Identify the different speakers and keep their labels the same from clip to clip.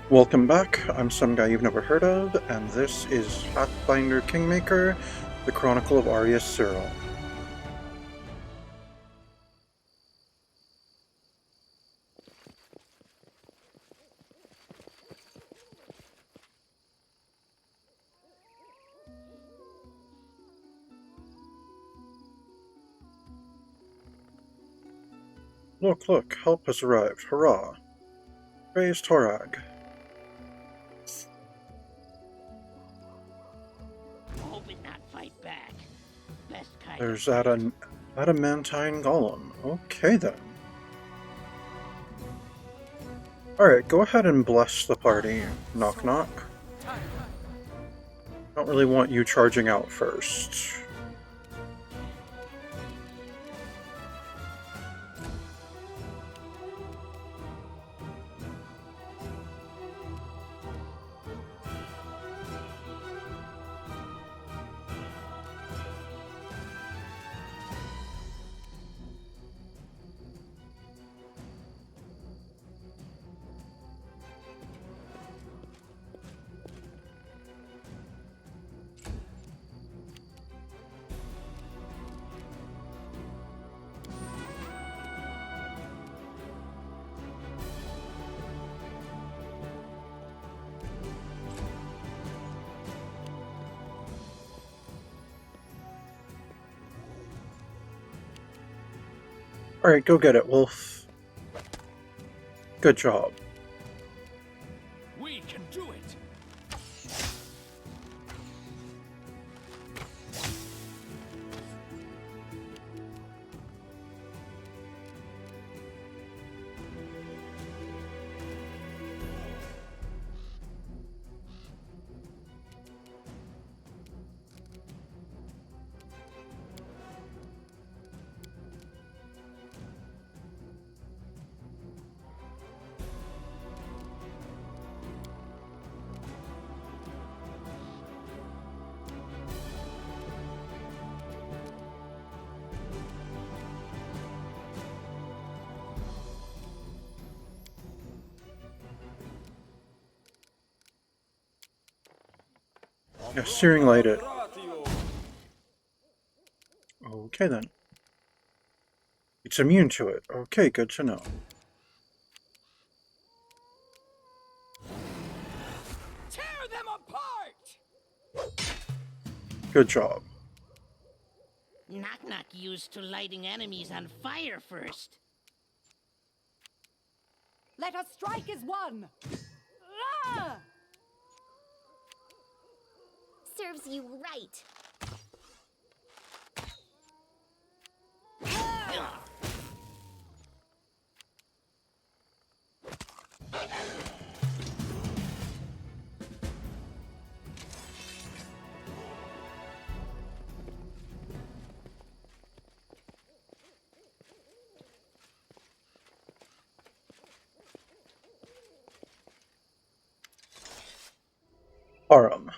Speaker 1: Welcome back, I'm some guy you've never heard of, and this is Pathfinder Kingmaker, the Chronicle of Arya Cyril. Look, help has arrived, hurrah! Praise Torag.
Speaker 2: Hoping not fight back. Best kind
Speaker 1: There's
Speaker 2: of
Speaker 1: adamantine golem. Okay then. Alright, go ahead and bless the party. Knock knock. Don't really want you charging out first. Alright, go get it, Wolf. Good job.
Speaker 3: We can do it.
Speaker 1: Yeah, searing light it. Okay then. It's immune to it. Okay, good to know.
Speaker 3: Tear them apart!
Speaker 1: Good job.
Speaker 2: knock used to lighting enemies on fire first.
Speaker 4: Let us strike as one! Ah!
Speaker 5: Serves you right.
Speaker 1: Arum.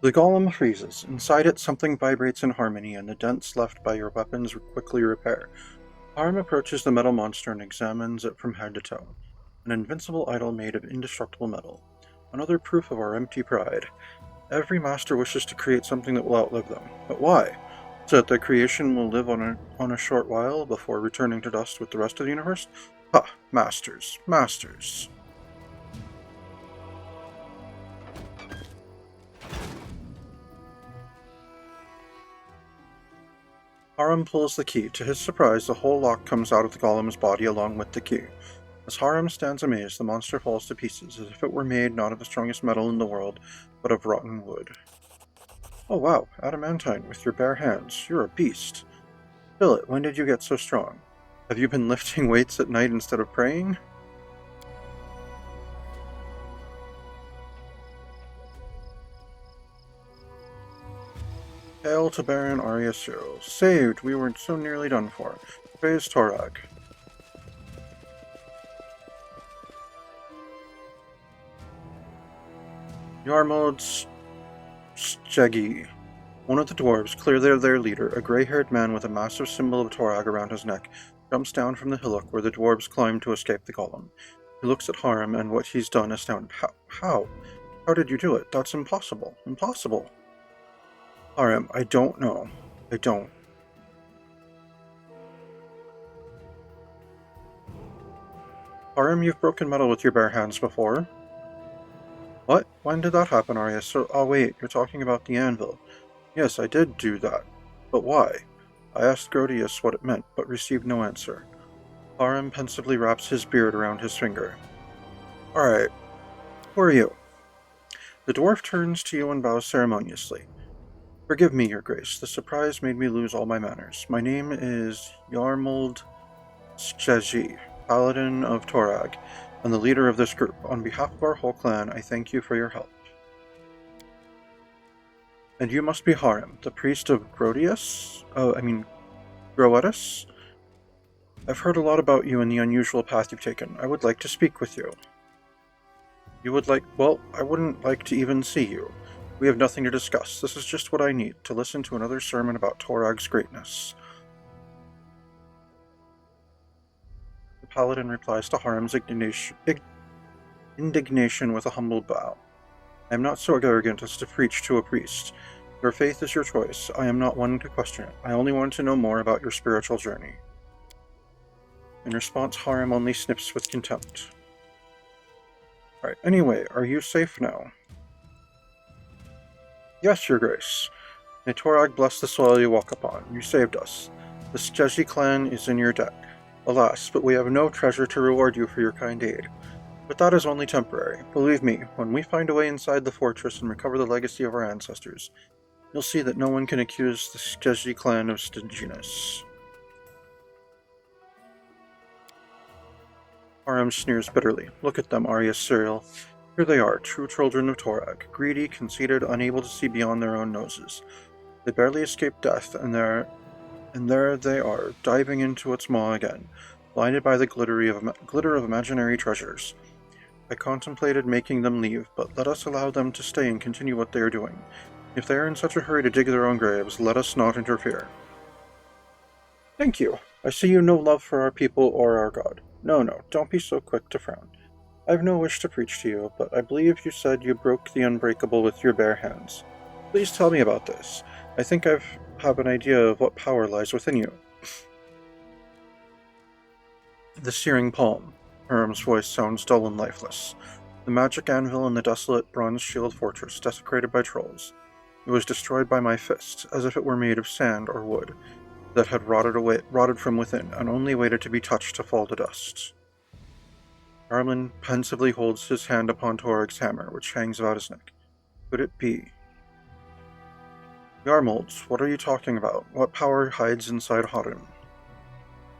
Speaker 1: The golem freezes. Inside it, something vibrates in harmony, and the dents left by your weapons quickly repair. Arum approaches the metal monster and examines it from head to toe. An invincible idol made of indestructible metal. Another proof of our empty pride. Every master wishes to create something that will outlive them. But why? So that their creation will live on a short while before returning to dust with the rest of the universe? Ha! Masters. Masters. Harum pulls the key. To his surprise, the whole lock comes out of the golem's body along with the key. As Harum stands amazed, the monster falls to pieces, as if it were made not of the strongest metal in the world, but of rotten wood. Oh wow, adamantine, with your bare hands. You're a beast. Billet, when did you get so strong? Have you been lifting weights at night instead of praying? Hail to Baron Arya Cyril. Saved! We were so nearly done for. Praise Torag. Yarmod Stjegi. One of the dwarves, clearly their leader, a grey-haired man with a massive symbol of Torag around his neck, jumps down from the hillock where the dwarves climb to escape the golem. He looks at Harem and what he's done astounded. How? How did you do it? That's impossible. Impossible. Harem, I don't know. I don't. Harem, you've broken metal with your bare hands before. What? When did that happen, Arya? Oh wait, you're talking about the anvil. Yes, I did do that. But why? I asked Grotius what it meant, but received no answer. Harem pensively wraps his beard around his finger. Alright, who are you? The dwarf turns to you and bows ceremoniously. Forgive me, your grace. The surprise made me lose all my manners. My name is Yarmold Skjeji, paladin of Torag, and the leader of this group. On behalf of our whole clan, I thank you for your help. And you must be Harem, the priest of Grotius? Groetus? I've heard a lot about you and the unusual path you've taken. I would like to speak with you. You would like... Well, I wouldn't like to even see you. We have nothing to discuss. This is just what I need, to listen to another sermon about Torag's greatness. The paladin replies to Harem's indignation with a humble bow. I am not so arrogant as to preach to a priest. Your faith is your choice. I am not one to question it. I only want to know more about your spiritual journey. In response, Harem only sniffs with contempt. Alright, anyway, are you safe now? Yes, your grace. May Torag bless the soil you walk upon. You saved us. The Skjeji clan is in your debt. Alas, but we have no treasure to reward you for your kind aid. But that is only temporary. Believe me, when we find a way inside the fortress and recover the legacy of our ancestors, you'll see that no one can accuse the Skjeji clan of stinginess. Harem sneers bitterly. Look at them, Arya Cyril. Here they are, true children of Torag, greedy, conceited, unable to see beyond their own noses. They barely escaped death, and there they are, diving into its maw again, blinded by the glitter of imaginary treasures. I contemplated making them leave, but let us allow them to stay and continue what they are doing. If they are in such a hurry to dig their own graves, let us not interfere. Thank you. I see you no love for our people or our god. No, don't be so quick to frown. I have no wish to preach to you, but I believe you said you broke the unbreakable with your bare hands. Please tell me about this. I think I have an idea of what power lies within you. The searing palm. Harem's voice sounds dull and lifeless. The magic anvil in the desolate bronze shield fortress, desecrated by trolls. It was destroyed by my fist, as if it were made of sand or wood, that had rotted from within, and only waited to be touched to fall to dust. Arlen pensively holds his hand upon Torag's hammer, which hangs about his neck. Could it be? Yarmolds, what are you talking about? What power hides inside Harem?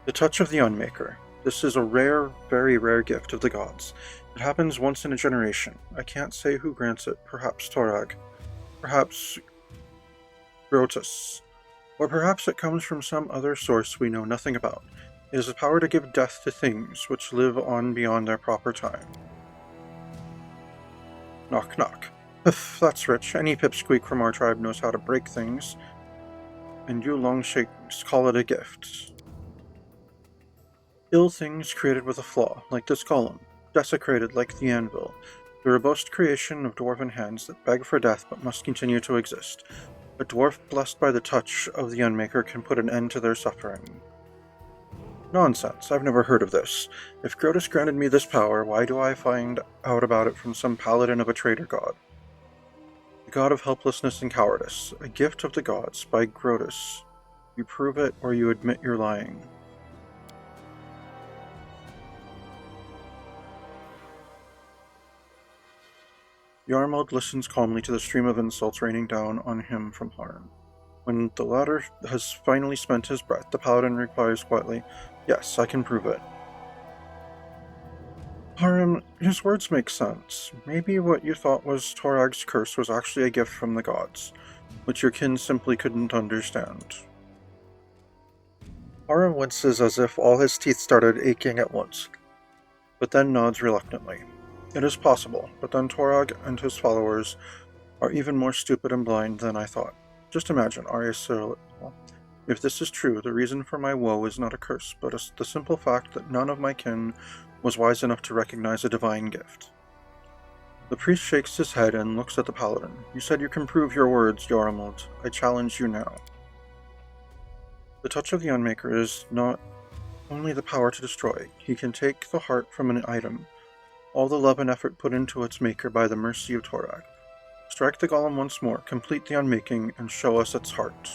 Speaker 1: The touch of the Unmaker. This is a rare, very rare gift of the gods. It happens once in a generation. I can't say who grants it. Perhaps Torag. Perhaps Grotus. Or perhaps it comes from some other source we know nothing about. It is the power to give death to things which live on beyond their proper time. Knock knock. That's rich. Any pipsqueak from our tribe knows how to break things. And you longshakes call it a gift. Ill things created with a flaw, like this golem. Desecrated like the anvil. The robust creation of dwarven hands that beg for death but must continue to exist. A dwarf blessed by the touch of the Unmaker can put an end to their suffering. Nonsense, I've never heard of this. If Grotus granted me this power, why do I find out about it from some paladin of a traitor god? The god of helplessness and cowardice, a gift of the gods, by Grotus. You prove it, or you admit you're lying. Yarmold listens calmly to the stream of insults raining down on him from Harem. When the latter has finally spent his breath, the paladin replies quietly, Yes, I can prove it. Harem, his words make sense. Maybe what you thought was Torag's curse was actually a gift from the gods, which your kin simply couldn't understand. Harem winces as if all his teeth started aching at once, but then nods reluctantly. It is possible, but then Torag and his followers are even more stupid and blind than I thought. Just imagine, Arya Cyril. If this is true, the reason for my woe is not a curse, but the simple fact that none of my kin was wise enough to recognize a divine gift. The priest shakes his head and looks at the paladin. You said you can prove your words, Yarmald. I challenge you now. The touch of the Unmaker is not only the power to destroy. He can take the heart from an item, all the love and effort put into its maker by the mercy of Torag. Strike the golem once more, complete the unmaking, and show us its heart.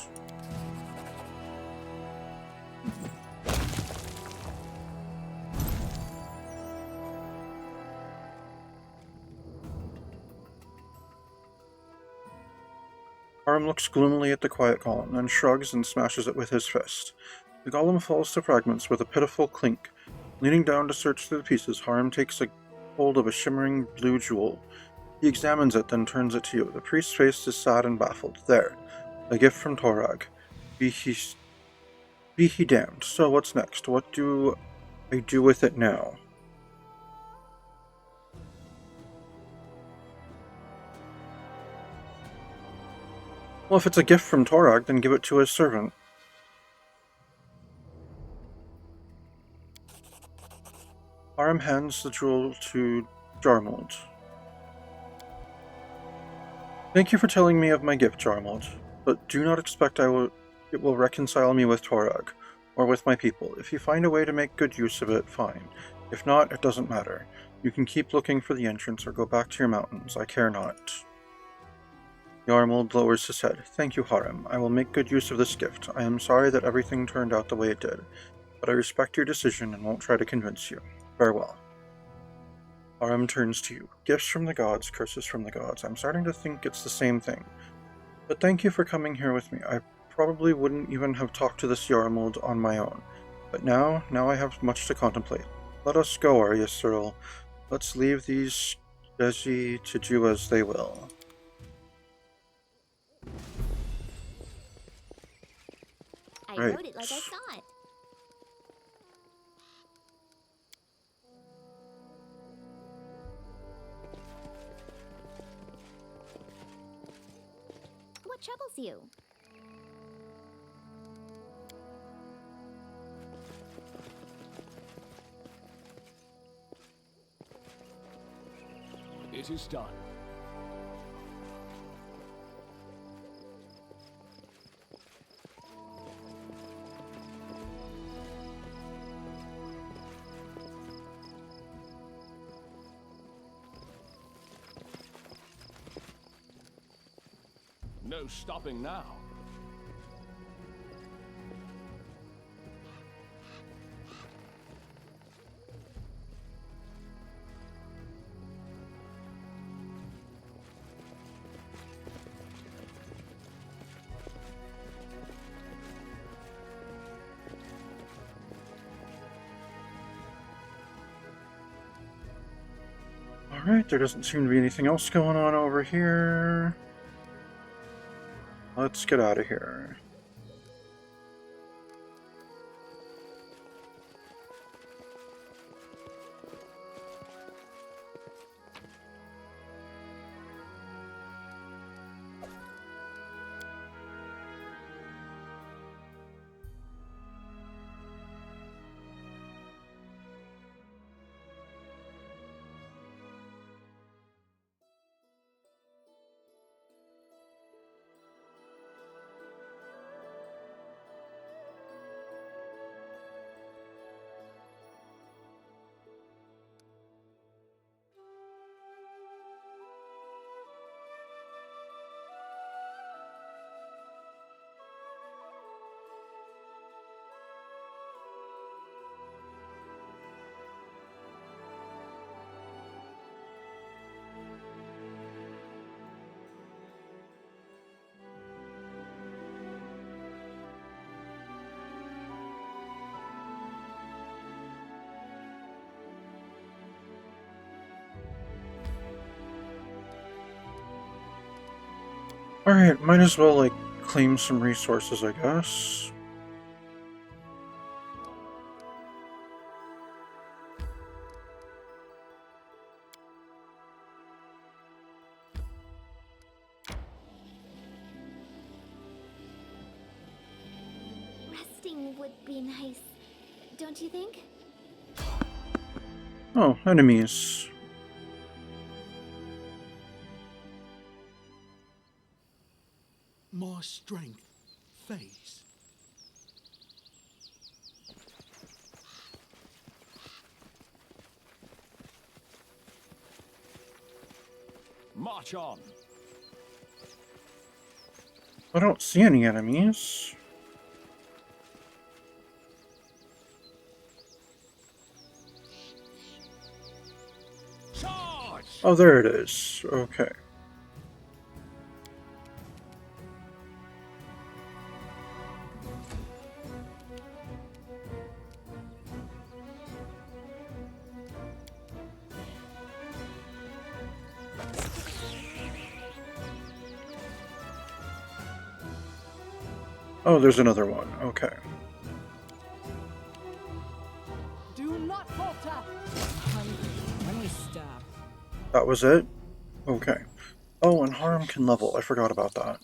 Speaker 1: Aram looks gloomily at the quiet golem, then shrugs and smashes it with his fist. The golem falls to fragments with a pitiful clink. Leaning down to search through the pieces, Aram takes a hold of a shimmering blue jewel. He examines it, then turns it to you. The priest's face is sad and baffled. There, a gift from Torag. Be he damned. So what's next? What do I do with it now? Well, if it's a gift from Torag, then give it to his servant. Aram hands the jewel to Jarmold. Thank you for telling me of my gift, Jarmold, but do not expect it will reconcile me with Torag, or with my people. If you find a way to make good use of it, fine. If not, it doesn't matter. You can keep looking for the entrance or go back to your mountains. I care not. Yarmold lowers his head. Thank you, Harim. I will make good use of this gift. I am sorry that everything turned out the way it did, but I respect your decision and won't try to convince you. Farewell. Harim turns to you. Gifts from the gods, curses from the gods. I'm starting to think it's the same thing. But thank you for coming here with me. I probably wouldn't even have talked to this Yarmold on my own. But now I have much to contemplate. Let us go, Arya Cyril. Let's leave these Desi to do as they will.
Speaker 5: I
Speaker 1: Right.
Speaker 5: wrote it like I saw it. What troubles you?
Speaker 3: It is done. No stopping now.
Speaker 1: Alright, there doesn't seem to be anything else going on over here. Let's get out of here. Alright, might as well, claim some resources, I guess.
Speaker 5: Resting would be nice, don't you think?
Speaker 1: Oh, enemies.
Speaker 6: My strength fades.
Speaker 3: March on.
Speaker 1: I don't see any enemies.
Speaker 3: Charge!
Speaker 1: Oh, there it is. Okay. Oh, there's another one. Okay.
Speaker 4: Do not falter. I'm hungry. Let me stop.
Speaker 1: That was it? Okay. Oh, and Harm can level. I forgot about that.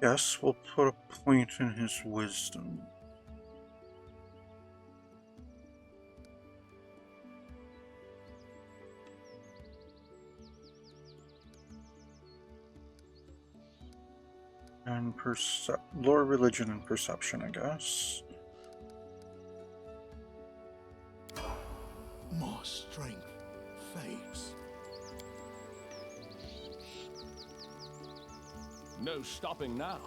Speaker 1: Yes, we'll put a point in his wisdom. And lore, religion, and perception, I guess.
Speaker 6: My strength fades.
Speaker 3: No stopping now.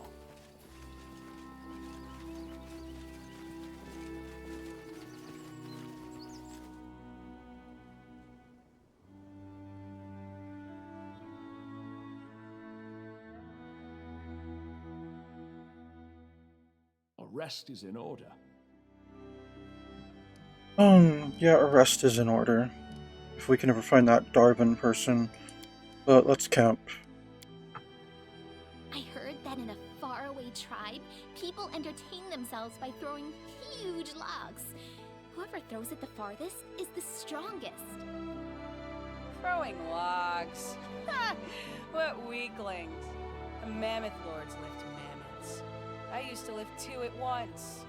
Speaker 3: Arrest is in order.
Speaker 1: Yeah, arrest is in order. If we can ever find that Darwin person. But let's camp.
Speaker 5: I heard that in a faraway tribe, people entertain themselves by throwing huge logs. Whoever throws it the farthest is the strongest.
Speaker 7: Throwing logs. Ha! What weaklings. The mammoth lords lift mammoths. I used to lift two at once.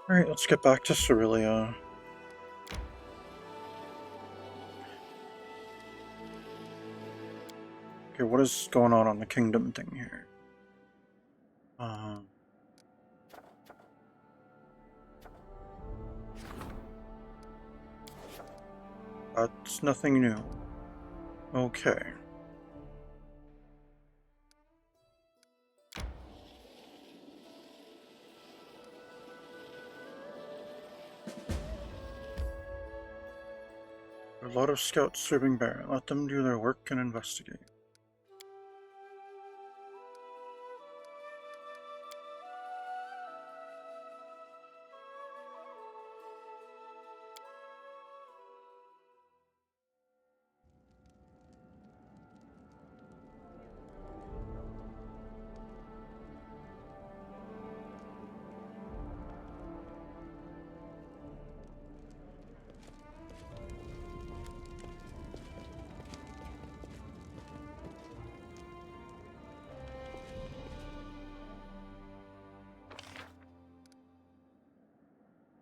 Speaker 1: Alright, let's get back to Cerelia. Okay, what is going on the kingdom thing here? That's nothing new. Okay. A lot of scouts serving Baron. Let them do their work and investigate.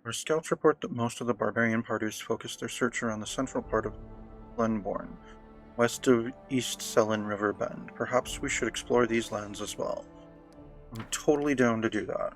Speaker 1: Our scouts report that most of the barbarian parties focus their search around the central part of Glenbourne, west of East Selin River Bend. Perhaps we should explore these lands as well. I'm totally down to do that.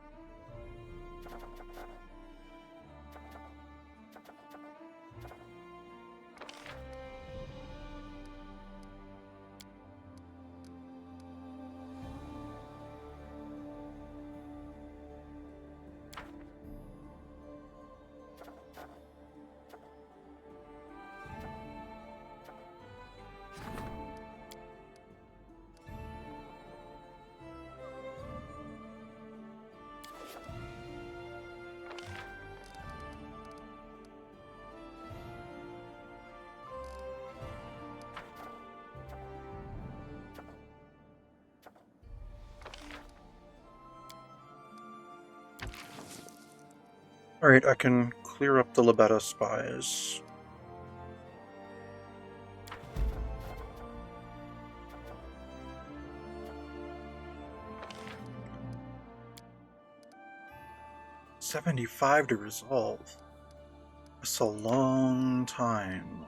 Speaker 1: Alright, I can clear up the Libetta spies. $75 to resolve. That's a long time.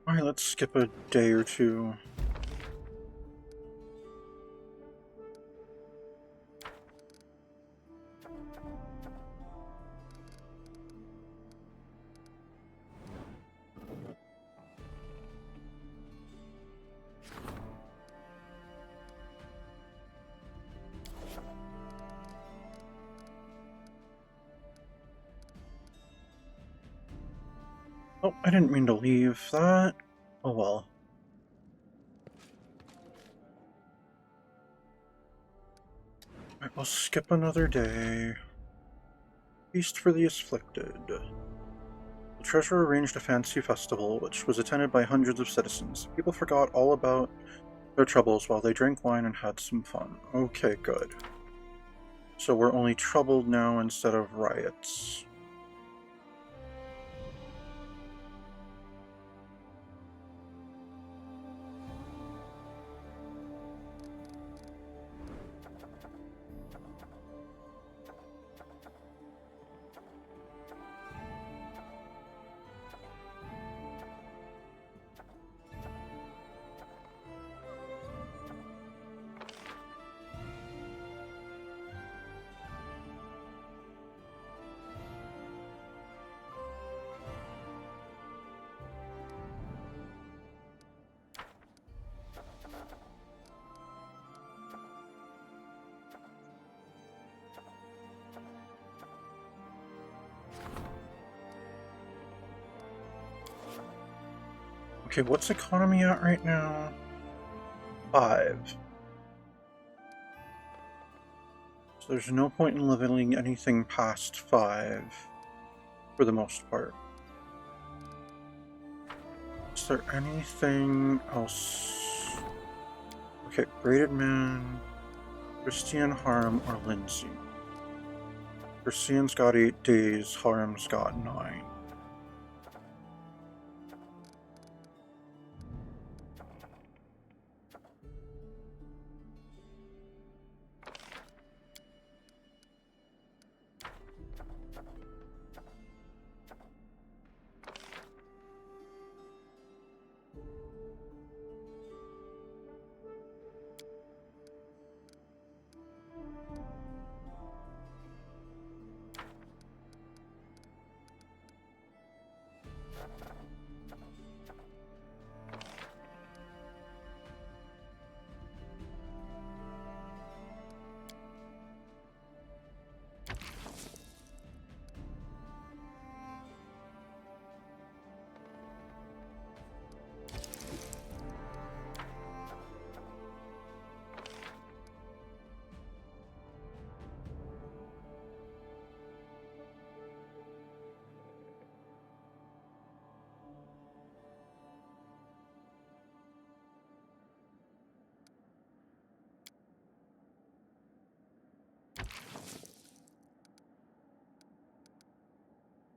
Speaker 1: Alright, let's skip a day or two. Oh, I didn't mean to leave that. Oh well. Alright, we'll skip another day. Feast for the Afflicted. The treasurer arranged a fancy festival, which was attended by hundreds of citizens. People forgot all about their troubles while they drank wine and had some fun. Okay, good. So we're only troubled now instead of riots. Okay, what's economy at right now? 5. So there's no point in leveling anything past 5, for the most part. Is there anything else? Okay, Braided Man, Christian Harm, or Lindsay. Christian's got 8 days, Harm's got 9.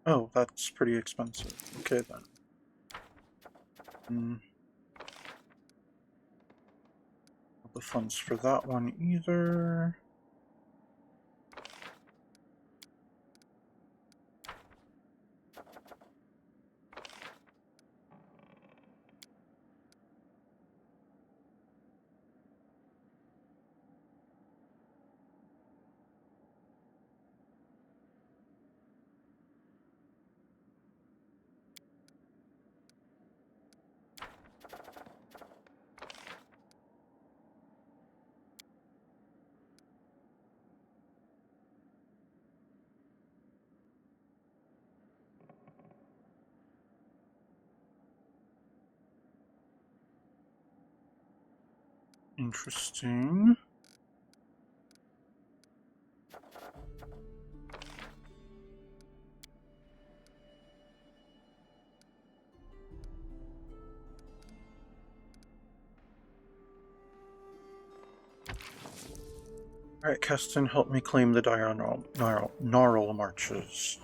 Speaker 1: Oh, that's pretty expensive. Okay then. Not the funds for that one either. Interesting. Alright, Keston, help me claim the Narlmarches.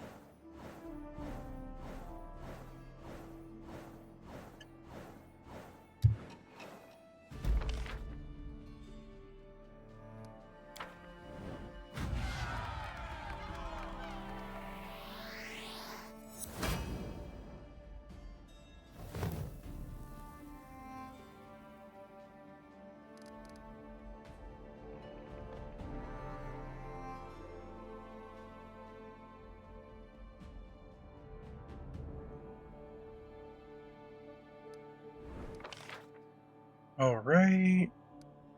Speaker 1: Alright.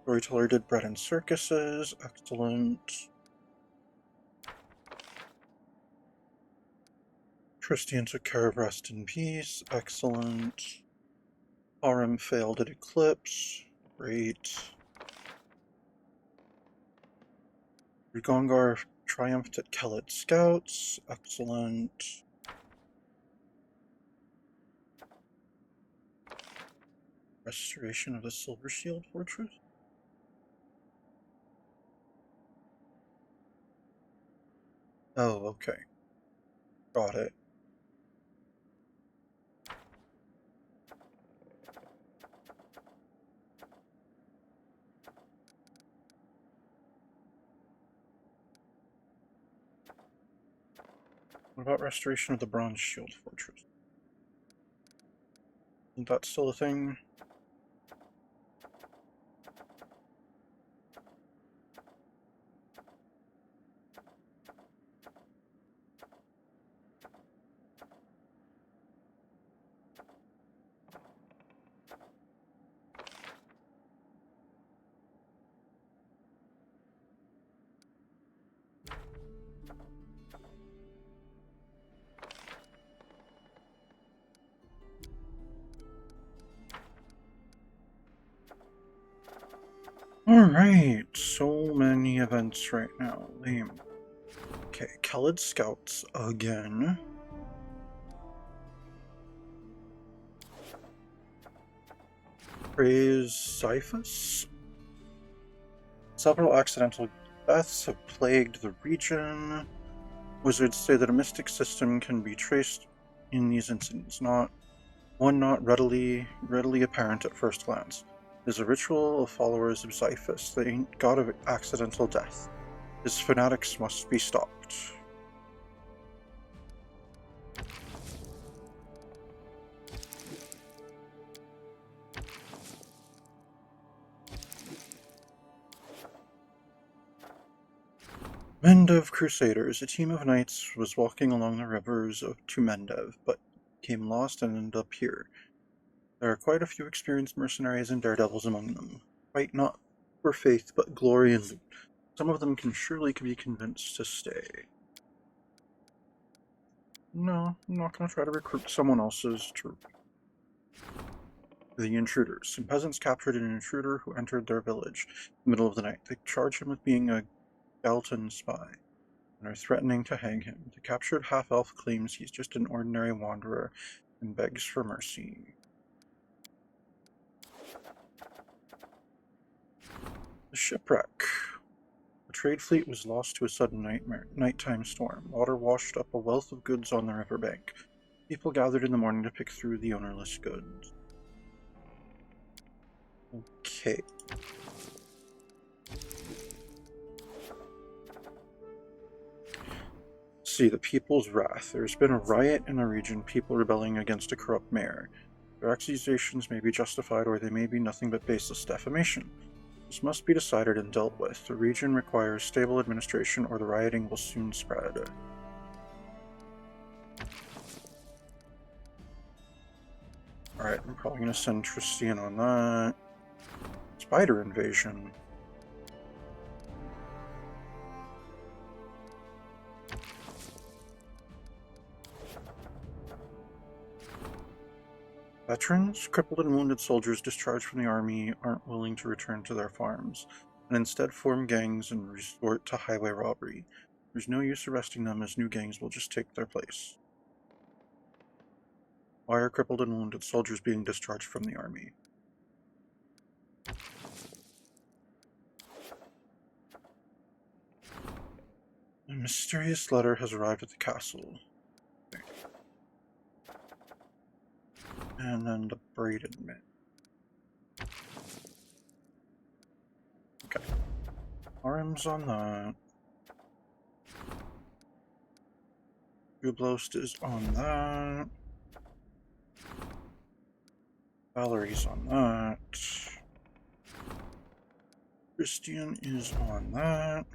Speaker 1: Storyteller did bread and circuses. Excellent. Tristian took care of rest in peace. Excellent. Aurum failed at Eclipse. Great. Rigongar triumphed at Kellet Scouts. Excellent. Restoration of the Silver Shield Fortress? Oh, okay. Got it. What about restoration of the Bronze Shield Fortress? Isn't that still a thing? Alright, so many events right now. Lame. Okay, Kellet Scouts again. Praise Xiphus. Several accidental deaths have plagued the region. Wizards say that a mystic system can be traced in these incidents, not readily apparent at first glance. It is a ritual of followers of Xiphus, the god of accidental death. His fanatics must be stopped. Mendev Crusaders. A team of knights was walking along the rivers to Mendev, but became lost and ended up here. There are quite a few experienced mercenaries and daredevils among them. Fight not for faith, but glory and loot. Some of them can surely be convinced to stay. No, I'm not going to try to recruit someone else's troop. The intruders. Some peasants captured an intruder who entered their village in the middle of the night. They charge him with being a Galton spy and are threatening to hang him. The captured half-elf claims he's just an ordinary wanderer and begs for mercy. The shipwreck. The trade fleet was lost to a sudden nighttime storm. Water washed up a wealth of goods on the riverbank. People gathered in the morning to pick through the ownerless goods. Okay. See, the people's wrath. There's been a riot in the region, people rebelling against a corrupt mayor. Their accusations may be justified or they may be nothing but baseless defamation. This must be decided and dealt with. The region requires stable administration or the rioting will soon spread. Alright, I'm probably going to send Tristian on that. Spider invasion. Veterans, crippled and wounded soldiers discharged from the army aren't willing to return to their farms, and instead form gangs and resort to highway robbery. There's no use arresting them as new gangs will just take their place. Why are crippled and wounded soldiers being discharged from the army? A mysterious letter has arrived at the castle. Okay. And then the braided man. Okay. Arms on that. Ublost is on that. Valerie's on that. Christian is on that.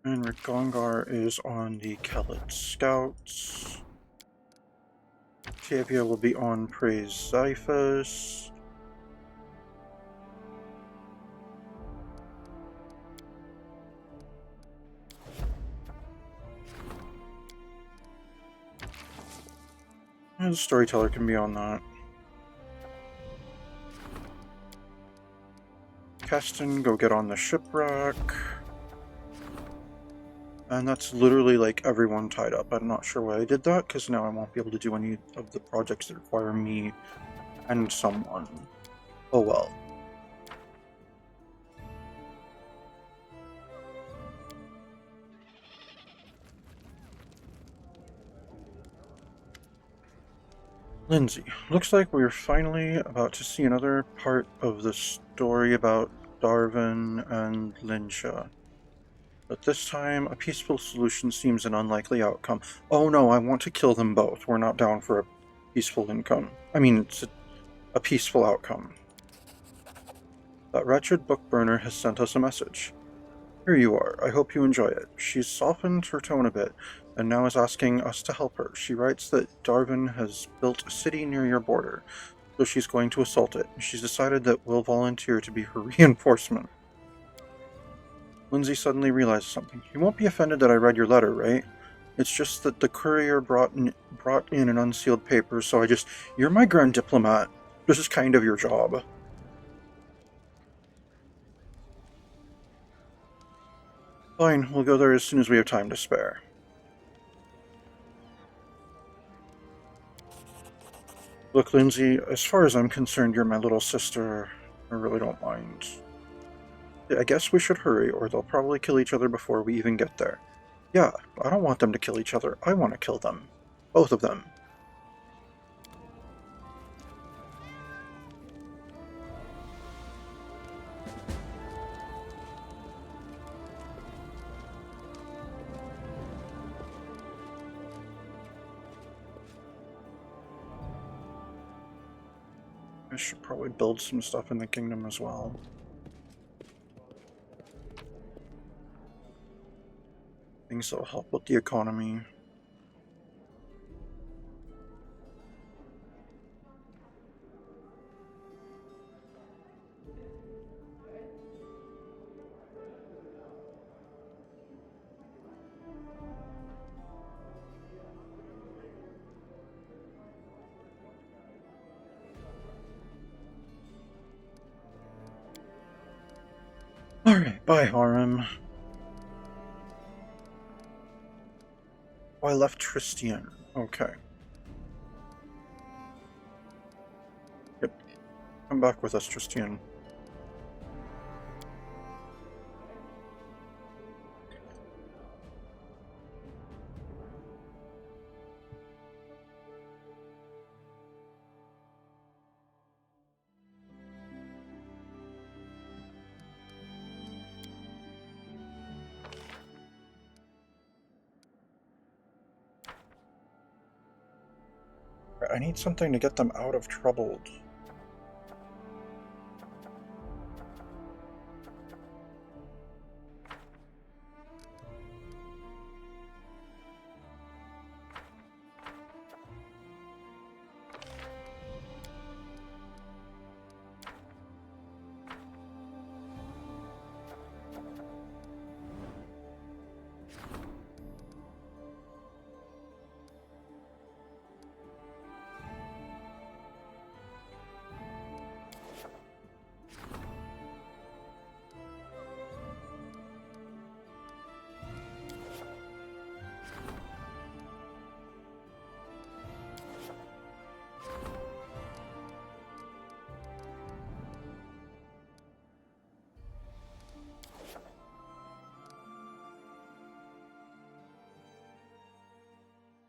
Speaker 1: And Rigongar is on the Kellet Scouts. Tavia will be on Praise Xiphus. And the Storyteller can be on that. Keston, go get on the shipwreck. And that's literally like everyone tied up. I'm not sure why I did that, because now I won't be able to do any of the projects that require me and someone. Oh well. Lindsay, looks like we're finally about to see another part of the story about Darwin and Linsha. But this time, a peaceful solution seems an unlikely outcome. Oh no, I want to kill them both. We're not down for a peaceful income. I mean, it's a peaceful outcome. That wretched book burner has sent us a message. Here you are. I hope you enjoy it. She's softened her tone a bit, and now is asking us to help her. She writes that Darwin has built a city near your border, so she's going to assault it. She's decided that we'll volunteer to be her reinforcement. Lindsay suddenly realizes something. You won't be offended that I read your letter, right? It's just that the courier brought in an unsealed paper, so you're my grand diplomat. This is kind of your job. Fine, we'll go there as soon as we have time to spare. Look, Lindsay, as far as I'm concerned, you're my little sister. I really don't mind. I guess we should hurry, or they'll probably kill each other before we even get there. Yeah, I don't want them to kill each other. I want to kill them. Both of them. I should probably build some stuff in the kingdom as well. Things that'll help with the economy. Alright, bye, Harem. Oh, I left Tristian. Okay. Come back with us, Justine. I need something to get them out of trouble.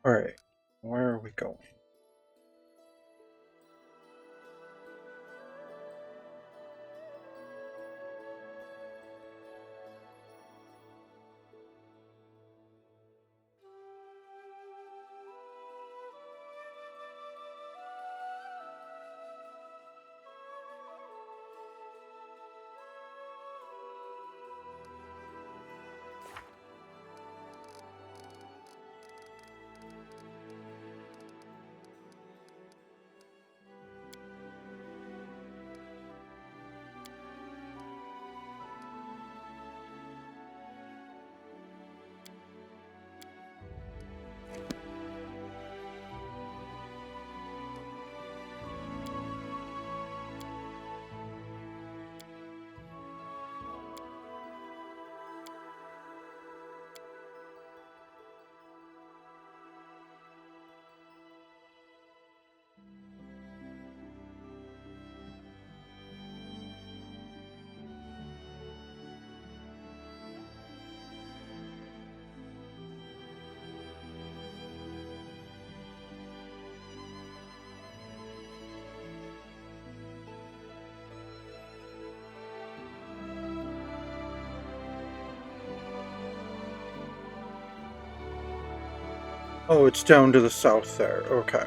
Speaker 1: Alright, where are we going? Oh, it's down to the south there. Okay.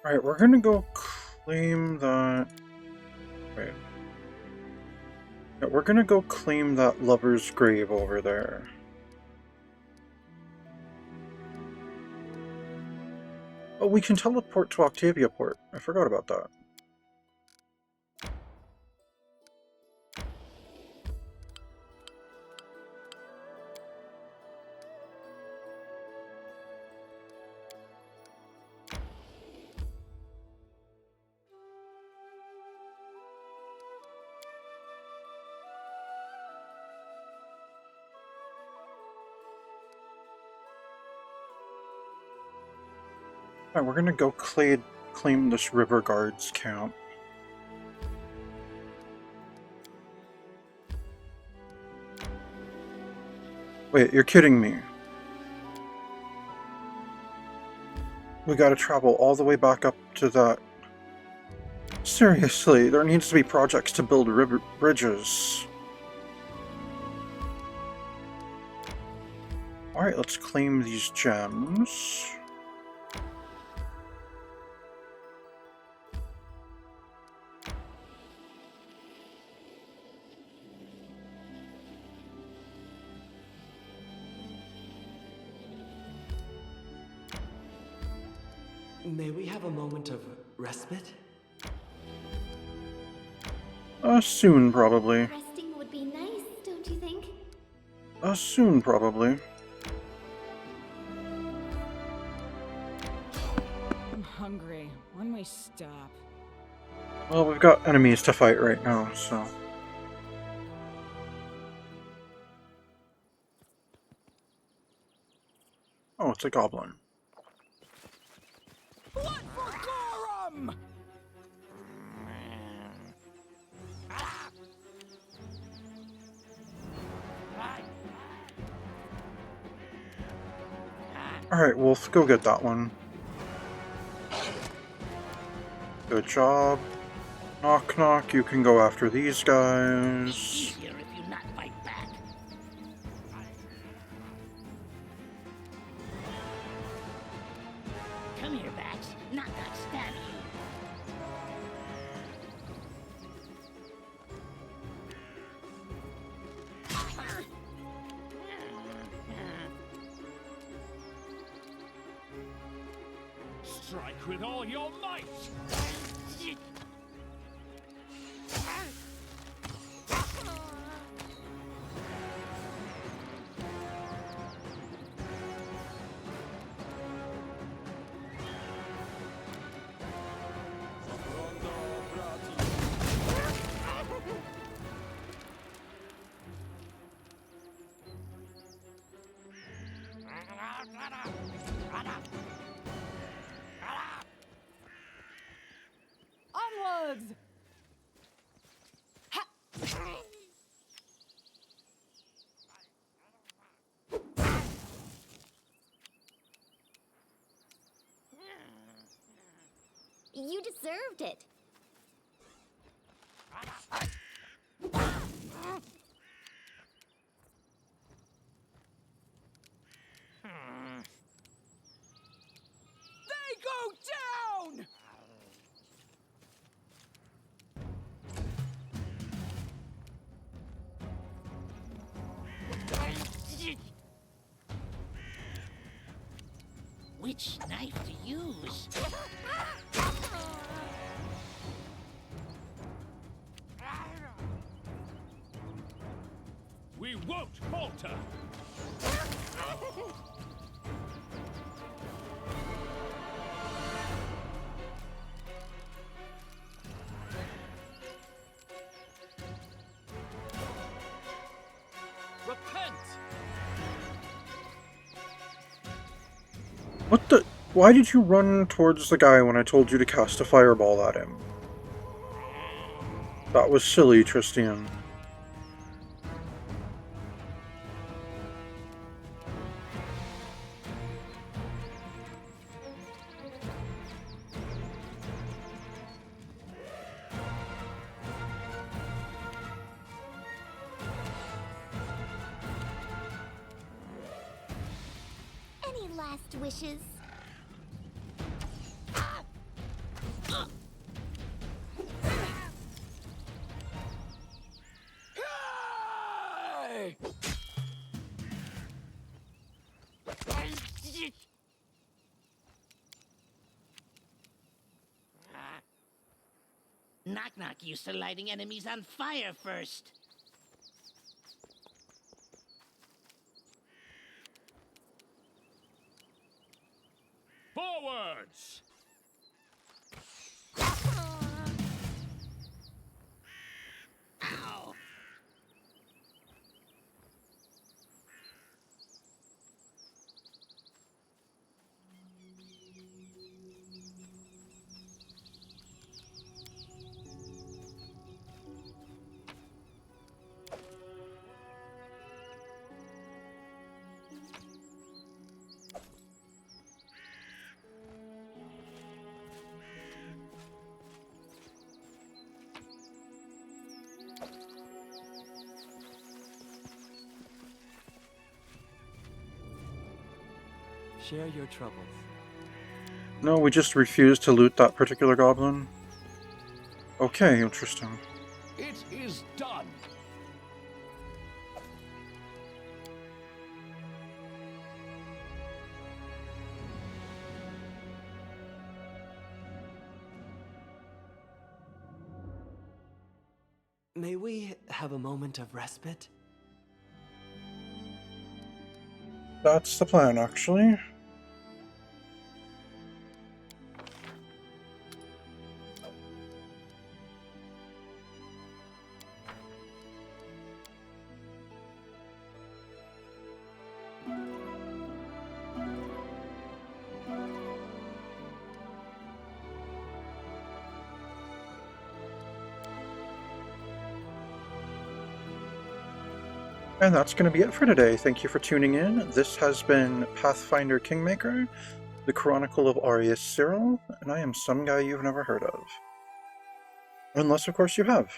Speaker 1: Alright, we're gonna go claim that... Wait. Yeah, we're gonna go claim that lover's grave over there. Oh, we can teleport to Octavia Port. I forgot about that. Alright, we're gonna go claim this River Guards camp. Wait, you're kidding me. We gotta travel all the way back up to that. Seriously, there needs to be projects to build river bridges. Alright, let's claim these gems.
Speaker 8: May we have a moment of respite?
Speaker 1: Soon, probably.
Speaker 5: Resting would be nice, don't you think?
Speaker 1: Soon, probably.
Speaker 4: hungry. When we stop.
Speaker 1: Well, we've got enemies to fight right now, so... Oh, it's a goblin.
Speaker 3: Blood for Gorham!
Speaker 1: Alright, Wolf, go get that one. Good job. Knock knock, you can go after these guys.
Speaker 2: Easier if you not fight back. Come here, Bax. Not stab you.
Speaker 3: Strike with all your might!
Speaker 4: Onwards!
Speaker 5: You deserved it.
Speaker 3: They go down!
Speaker 2: Which knife to use?
Speaker 3: We won't falter! Repent!
Speaker 1: What the? Why did you run towards the guy when I told you to cast a fireball at him? That was silly, Tristian.
Speaker 5: Any last wishes?
Speaker 3: Hey!
Speaker 2: Knock Knock used to lighting enemies on fire first.
Speaker 3: Forwards!
Speaker 2: Ow!
Speaker 8: Share your troubles.
Speaker 1: No, we just refused to loot that particular goblin. Okay, interesting.
Speaker 3: It is done!
Speaker 8: May we have a moment of respite?
Speaker 1: That's the plan, actually. And that's going to be it for today. Thank you for tuning in. This has been Pathfinder Kingmaker, the Chronicle of Aureus Cyril, and I am some guy you've never heard of. Unless, of course, you have.